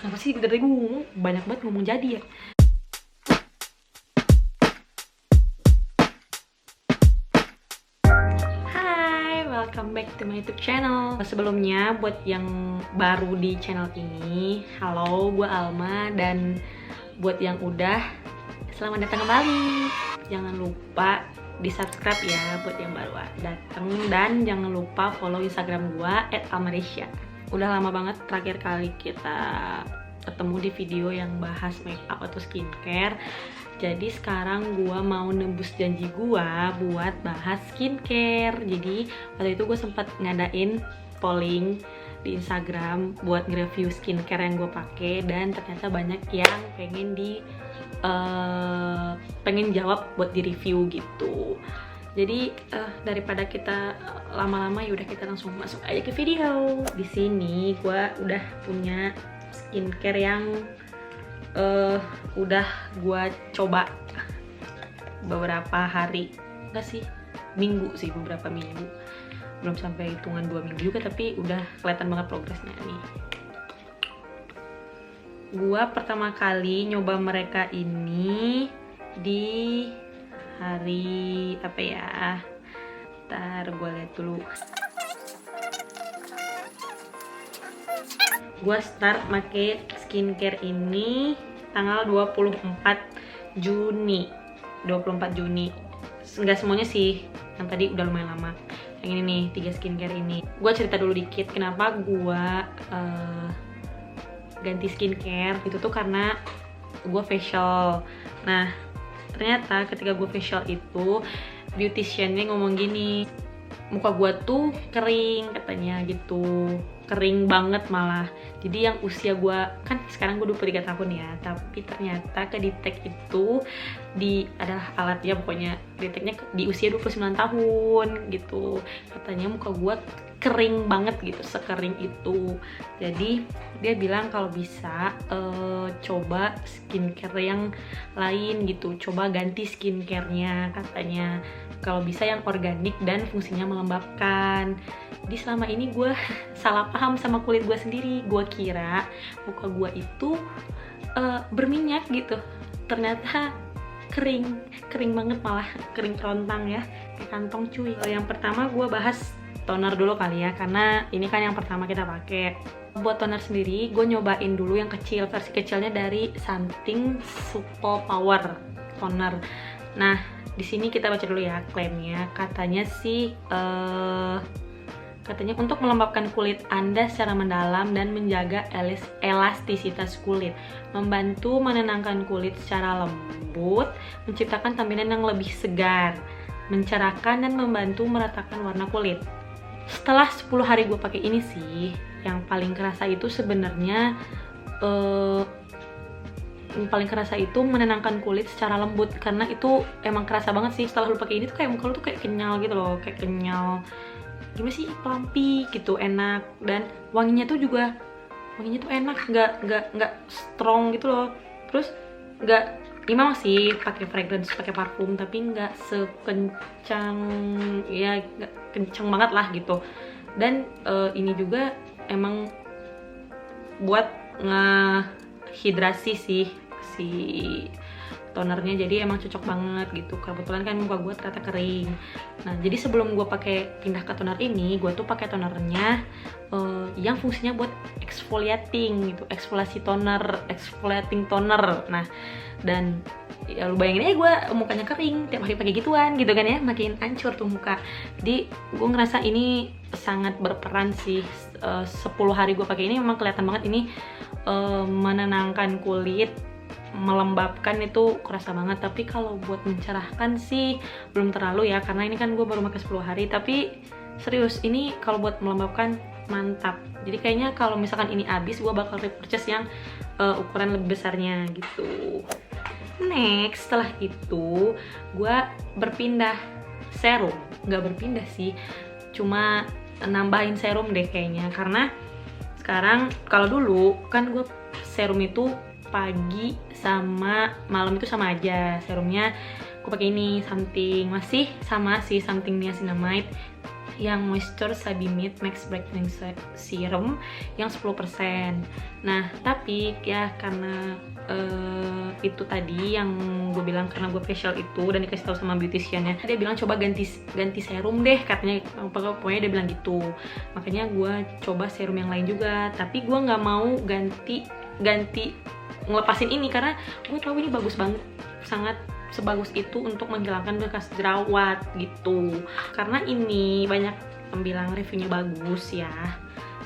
Kenapa sih dari gue ngomong banyak banget ngomong jadi ya? Hai, welcome back to my YouTube channel. Sebelumnya buat yang baru di channel ini, halo, gue Alma. Dan buat yang udah, selamat datang kembali. Jangan lupa di subscribe ya buat yang baru datang. Dan jangan lupa follow Instagram gue @almarisya. Udah lama banget terakhir kali kita ketemu di video yang bahas makeup atau skincare. Jadi sekarang gua mau nembus janji gua buat bahas skincare. Jadi waktu itu gue sempat ngadain polling di Instagram buat nge-review skincare yang gue pakai, dan ternyata banyak yang pengen jawab buat di review gitu. Jadi daripada kita lama-lama, yaudah kita langsung masuk aja ke video. Di sini gue udah punya skincare yang udah gue coba beberapa hari, enggak sih, minggu sih, beberapa minggu, belum sampai hitungan 2 minggu juga, tapi udah kelihatan banget progresnya nih. Gue pertama kali nyoba mereka ini di hari apa ya, ntar gue lihat dulu. Gue start make skincare ini tanggal 24 Juni. Enggak semuanya sih, yang tadi udah lumayan lama. Yang ini nih, 3 skincare ini. Gue cerita dulu dikit kenapa gue ganti skincare. Itu tuh karena gue facial. Nah, ternyata ketika gue facial itu, beauticiannya ngomong gini, muka gue tuh kering katanya gitu, kering banget malah. Jadi yang usia gue, kan sekarang gue 23 tahun ya, tapi ternyata kedetek itu adalah alatnya, pokoknya kedeteknya di usia 29 tahun gitu. Katanya muka gue kering banget gitu, sekering itu. Jadi dia bilang kalau bisa coba skincare yang lain gitu, coba ganti skincarenya katanya. Kalau bisa yang organik dan fungsinya melembabkan. Jadi selama ini gue salah paham sama kulit gue sendiri. Gue kira muka gue itu berminyak gitu. Ternyata kering banget, malah kering kerontang ya, kayak kantong cuy. Yang pertama gue bahas toner dulu kali ya, karena ini kan yang pertama kita pakai. Buat toner sendiri, gue nyobain dulu yang kecil, versi kecilnya dari Something Supple Power Toner. Nah, di sini kita baca dulu ya klaimnya. Katanya sih, katanya untuk melembabkan kulit Anda secara mendalam dan menjaga elastisitas kulit, membantu menenangkan kulit secara lembut, menciptakan tampilan yang lebih segar, mencerahkan dan membantu meratakan warna kulit. Setelah 10 hari gue pakai ini sih, yang paling kerasa itu sebenarnya menenangkan kulit secara lembut, karena itu emang kerasa banget sih. Setelah lu pakai ini tuh kayak muka lu tuh kayak kenyal gitu loh, kayak kenyal, gimana sih, pelampi gitu, enak. Dan wanginya tuh enak, nggak strong gitu loh. Terus memang sih pakai fragrance, pakai parfum, tapi nggak sekencang ya, nggak kencang banget lah gitu. Dan ini juga emang buat ngehidrasi sih si tonernya, jadi emang cocok banget gitu. Kebetulan kan muka gue ternyata kering. Nah, jadi sebelum gue pindah ke toner ini, gue tuh pakai tonernya yang fungsinya buat exfoliating gitu, exfoliating toner. Nah, dan ya lu bayangin aja gue mukanya kering tiap hari pakai gituan gitu kan ya, makin hancur tuh muka. Jadi gue ngerasa ini sangat berperan sih. 10 hari gue pakai ini memang kelihatan banget ini menenangkan kulit, melembabkan, itu kerasa banget. Tapi kalau buat mencerahkan sih belum terlalu ya, karena ini kan gue baru pakai 10 hari. Tapi serius, ini kalau buat melembabkan mantap. Jadi kayaknya kalau misalkan ini habis, gue bakal repurchase yang ukuran lebih besarnya gitu. Next, setelah itu gue berpindah serum. Nggak berpindah sih, cuma nambahin serum deh kayaknya. Karena sekarang, kalau dulu kan gue serum itu pagi sama malam itu sama aja serumnya. Aku pakai ini Something, masih sama sih, Something Niacinamide. yang Moisture Sublimate Max Brightening Serum yang 10%. Nah, tapi ya karena itu tadi yang gue bilang, karena gue facial itu dan dikasih tahu sama beauticiannya, dia bilang coba ganti serum deh katanya, pokoknya dia bilang gitu. Makanya gue coba serum yang lain juga, tapi gue nggak mau ganti ngelepasin ini karena gue tahu ini bagus banget, sangat sebagus itu untuk menghilangkan bekas jerawat gitu. Karena ini banyak yang bilang reviewnya bagus ya,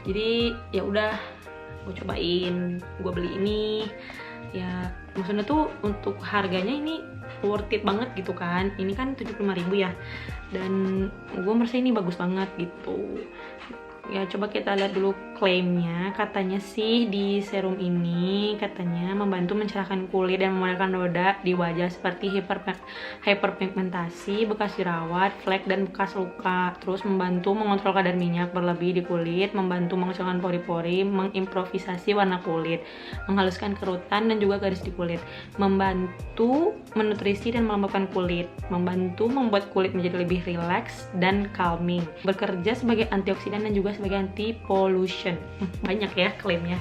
jadi ya udah gue cobain, gue beli ini. Ya maksudnya tuh untuk harganya ini worth it banget gitu kan, ini kan 75.000 ya, dan gue merasa ini bagus banget gitu. Ya coba kita lihat dulu klaimnya. Katanya sih di serum ini katanya membantu mencerahkan kulit dan memudahkan noda di wajah seperti hyperpigmentasi, bekas jerawat, flek, dan bekas luka. Terus membantu mengontrol kadar minyak berlebih di kulit, membantu mengecilkan pori-pori, mengimprovisasi warna kulit, menghaluskan kerutan dan juga garis di kulit, membantu menutrisi dan melembabkan kulit, membantu membuat kulit menjadi lebih rileks dan calming, bekerja sebagai antioksidan dan juga sebagai anti pollution. Banyak ya klaimnya.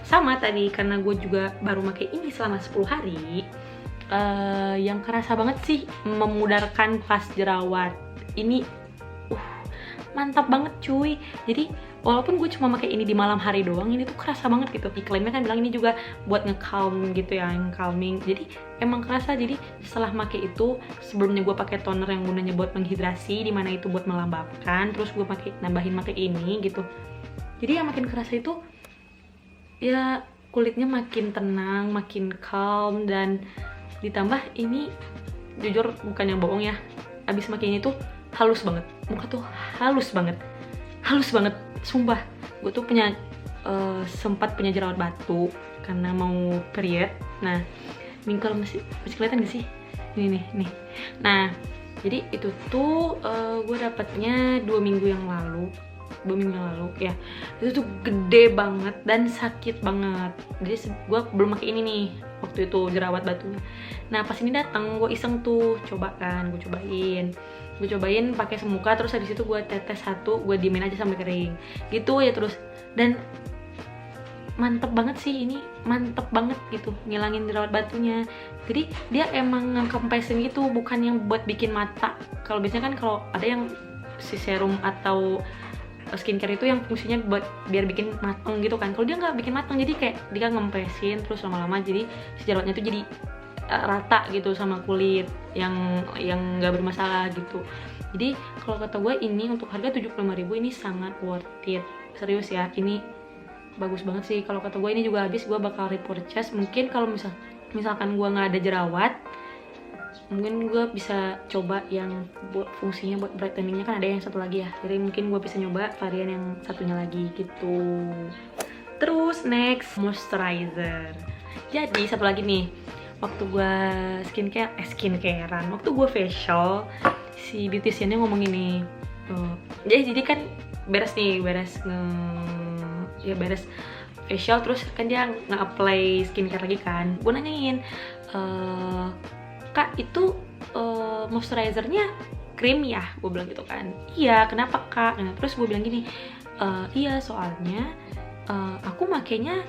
Sama tadi karena gue juga baru pakai ini selama 10 hari, yang kerasa banget sih memudarkan pas jerawat ini. Mantap banget cuy. Jadi walaupun gue cuma pakai ini di malam hari doang, ini tuh kerasa banget gitu. Di klaimnya kan bilang ini juga buat nge-calm gitu ya, yang calming. Jadi emang kerasa. Jadi setelah pakai itu, sebelumnya gue pakai toner yang gunanya buat menghidrasi, dimana itu buat melembabkan. Terus gue nambahin pakai ini gitu. Jadi yang makin kerasa itu ya kulitnya makin tenang, makin calm, dan ditambah ini jujur bukan yang bohong ya, abis pakai ini tuh halus banget, muka tuh halus banget sumpah. Gue tuh sempat punya jerawat batu karena mau period. Nah ini kalau masih kelihatan gak sih, nih. Nah jadi itu tuh gue dapatnya 2 minggu yang lalu ya. Itu tuh gede banget dan sakit banget. Jadi gue belum pakai ini nih waktu itu, jerawat batunya. Nah pas ini datang gue iseng tuh gue cobain pakai semuka, terus habis itu gue tetes satu, gue diemin aja sampai kering gitu ya terus. Dan mantep banget sih ini, mantep banget gitu ngilangin jerawat batunya. Jadi dia emang ngekempesin gitu, bukan yang buat bikin mata. Kalau biasanya kan kalau ada yang si serum atau skincare itu yang fungsinya buat biar bikin mateng gitu kan, kalau dia nggak bikin mateng, jadi kayak dia ngempresin terus lama-lama jadi si jerawatnya tuh jadi rata gitu sama kulit yang nggak bermasalah gitu. Jadi kalau kata gue ini untuk harga 75.000 ini sangat worth it, serius ya, ini bagus banget sih. Kalau kata gue ini juga habis gue bakal repurchase. Mungkin kalau misalkan gue nggak ada jerawat, mungkin gue bisa coba yang buat fungsinya buat brightening-nya, kan ada yang satu lagi ya, jadi mungkin gue bisa nyoba varian yang satunya lagi gitu. Terus next, moisturizer. Jadi satu lagi nih, waktu gue skincarean, waktu gue facial, si beauticiannya ngomong gini, jadi kan beres facial, terus kan dia nge-apply skincare lagi kan. Gue nanyain, Kak itu moisturizernya krim ya? Gue bilang gitu kan. Iya, kenapa Kak? Nah, terus gue bilang gini, iya soalnya aku makainya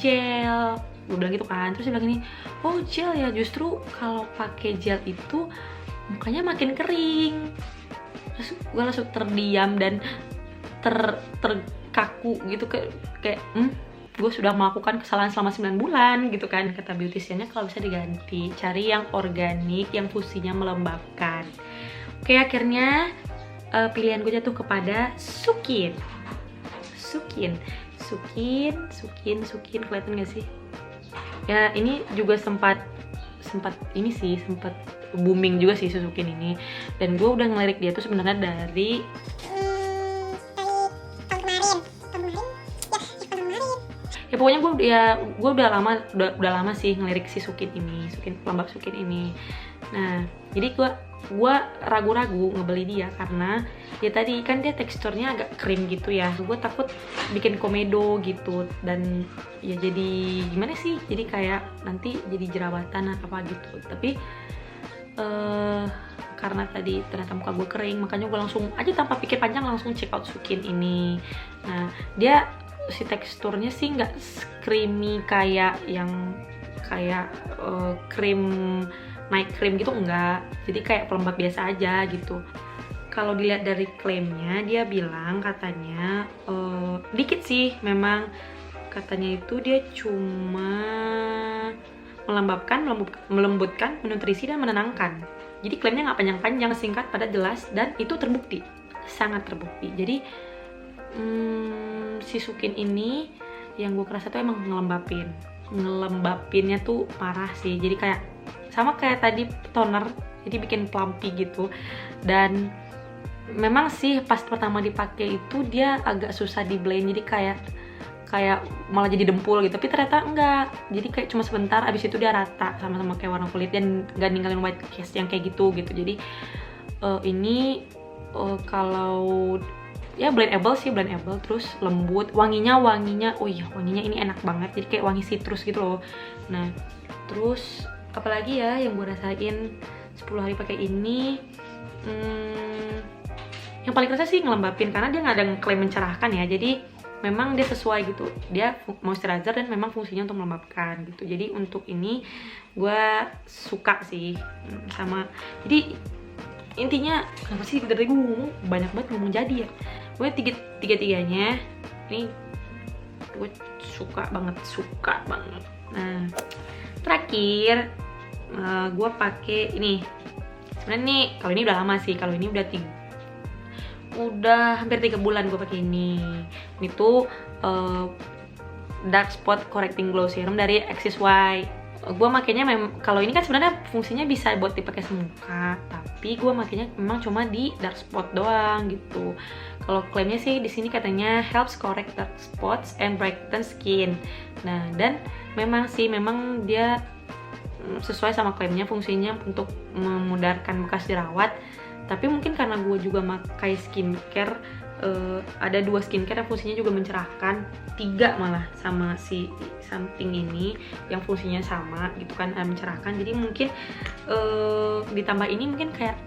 gel. Gue bilang gitu kan. Terus dia bilang gini, oh gel ya, justru kalau pakai gel itu mukanya makin kering. Terus gue langsung terdiam dan terkaku gitu, kayak gue sudah melakukan kesalahan selama 9 bulan gitu kan. Kata beauticiannya kalau bisa diganti, cari yang organik, yang fungsinya melembabkan. Oke, akhirnya pilihan gue jatuh kepada Sukin. Kelihatan gak sih? Ya ini juga sempat booming juga sih Sukin ini. Dan gue udah ngelirik dia tuh sebenarnya dari ya pokoknya gue udah lama sih ngelirik si pelembab Sukin ini. Nah jadi gue ragu-ragu ngebeli dia karena ya tadi kan dia teksturnya agak krim gitu ya. Gue takut bikin komedo gitu, dan ya jadi gimana sih, jadi kayak nanti jadi jerawatan apa gitu. Tapi karena tadi ternyata muka gue kering, makanya gue langsung aja tanpa pikir panjang langsung check out Sukin ini. Nah, dia si teksturnya sih nggak creamy kayak yang kayak krim night cream gitu, enggak. Jadi kayak pelembab biasa aja gitu. Kalau dilihat dari klaimnya, dia bilang katanya dikit sih memang, katanya itu dia cuma melembutkan, menutrisi, dan menenangkan. Jadi klaimnya nggak panjang-panjang, singkat, padat, jelas, dan itu terbukti, sangat terbukti. Jadi si Sukin ini yang gue kerasa tuh emang ngelembapinnya tuh parah sih. Jadi kayak sama kayak tadi toner, jadi bikin plumpy gitu. Dan memang sih pas pertama dipakai itu dia agak susah di blend, jadi kayak malah jadi dempul gitu, tapi ternyata enggak, jadi kayak cuma sebentar, abis itu dia rata sama-sama kayak warna kulit dan nggak ninggalin white cast yang kayak gitu. Jadi ini kalau ya blendable sih, blendable, terus lembut, wanginya oh iya, wanginya ini enak banget, jadi kayak wangi citrus gitu loh. Nah, terus apalagi ya yang gue rasain 10 hari pakai ini, yang paling kerasa sih ngelembapin, karena dia nggak ada klaim mencerahkan ya, jadi memang dia sesuai gitu, dia moisturizer dan memang fungsinya untuk melembabkan gitu. Jadi untuk ini gue suka sih sama, jadi intinya kenapa sih dari gue ngomong banyak banget ngomong jadi ya, gue tiga-tiganya ini gue suka banget. Nah, terakhir gue pakai ini. Sebenarnya nih kalau ini udah lama sih, kalau ini udah hampir 3 bulan gue pakai ini. Ini tuh dark spot correcting glow serum dari XSY. Gue makainya kalau ini kan sebenarnya fungsinya bisa buat dipakai semuka, tapi gue makainya memang cuma di dark spot doang gitu. Kalau klaimnya sih di sini katanya helps correct dark spots and brighten skin. Nah, dan memang dia sesuai sama klaimnya, fungsinya untuk memudarkan bekas jerawat. Tapi mungkin karena gue juga pakai skincare, ada 2 skincare yang fungsinya juga mencerahkan, 3 malah sama si something ini yang fungsinya sama gitu kan, mencerahkan. Jadi mungkin ditambah ini mungkin kayak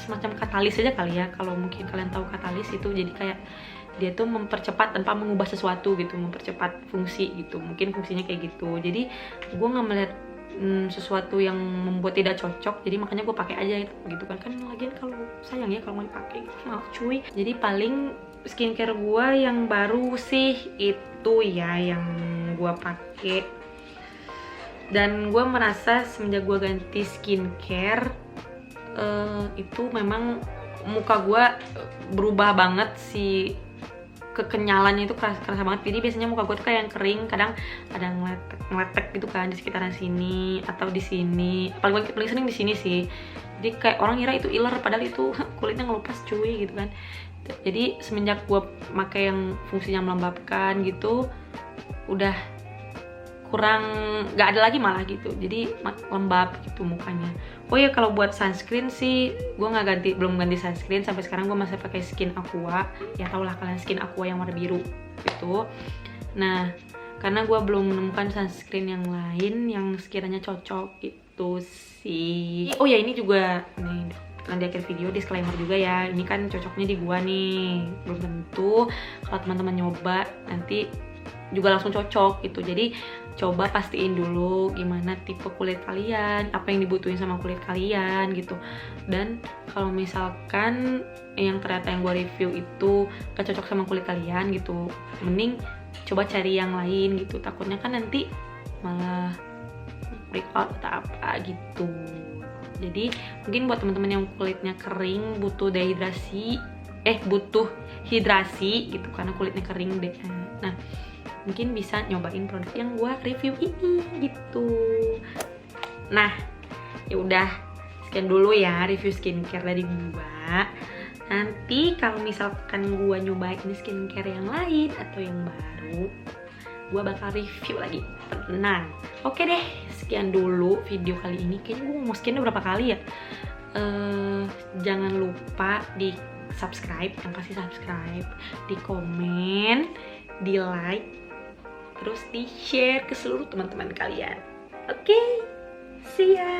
semacam katalis aja kali ya, kalau mungkin kalian tahu katalis itu, jadi kayak dia tuh mempercepat tanpa mengubah sesuatu gitu, mempercepat fungsi gitu, mungkin fungsinya kayak gitu. Jadi gue nggak melihat sesuatu yang membuat tidak cocok, jadi makanya gue pakai aja gitu kan lagian kalau sayang ya kalau mau dipakai, maaf cuy. Jadi paling skincare gue yang baru sih itu ya yang gue pakai, dan gue merasa semenjak gue ganti skincare itu memang muka gue berubah banget sih, kekenyalannya itu kerasa banget. Jadi biasanya muka gue tuh kayak yang kering, kadang ada ngeletek gitu kan di sekitaran sini atau di sini, paling sering di sini sih. Jadi kayak orang ngira itu iler, padahal itu kulitnya ngelupas cuy gitu kan. Jadi semenjak gue pakai yang fungsinya melembabkan gitu, udah kurang, nggak ada lagi malah gitu, jadi lembab gitu mukanya. Oh ya, kalau buat sunscreen sih gue belum ganti sunscreen sampai sekarang. Gue masih pakai Skin Aqua, ya tau lah kalian Skin Aqua yang warna biru gitu. Nah, karena gue belum menemukan sunscreen yang lain yang sekiranya cocok gitu sih. Oh ya, ini juga nih nanti akhir video disclaimer juga ya, ini kan cocoknya di gua nih, belum tentu kalau teman-teman nyoba nanti juga langsung cocok gitu. Jadi coba pastiin dulu gimana tipe kulit kalian, apa yang dibutuhin sama kulit kalian gitu. Dan kalau misalkan yang ternyata yang gue review itu gak cocok sama kulit kalian gitu, mending coba cari yang lain gitu, takutnya kan nanti malah breakout atau apa gitu. Jadi mungkin buat teman-teman yang kulitnya kering, butuh hidrasi gitu karena kulitnya kering deh. Nah, mungkin bisa nyobain produk yang gue review ini gitu. Nah, ya udah sekian dulu ya review skincare dari gue. Nanti kalau misalkan gue nyobain skincare yang lain atau yang baru, gue bakal review lagi, tenang. Oke deh, sekian dulu video kali ini. Kayaknya gue mau skincare berapa kali ya. Jangan lupa di subscribe, yang pasti subscribe, di komen, di like, terus di share ke seluruh teman-teman kalian. Oke, see ya.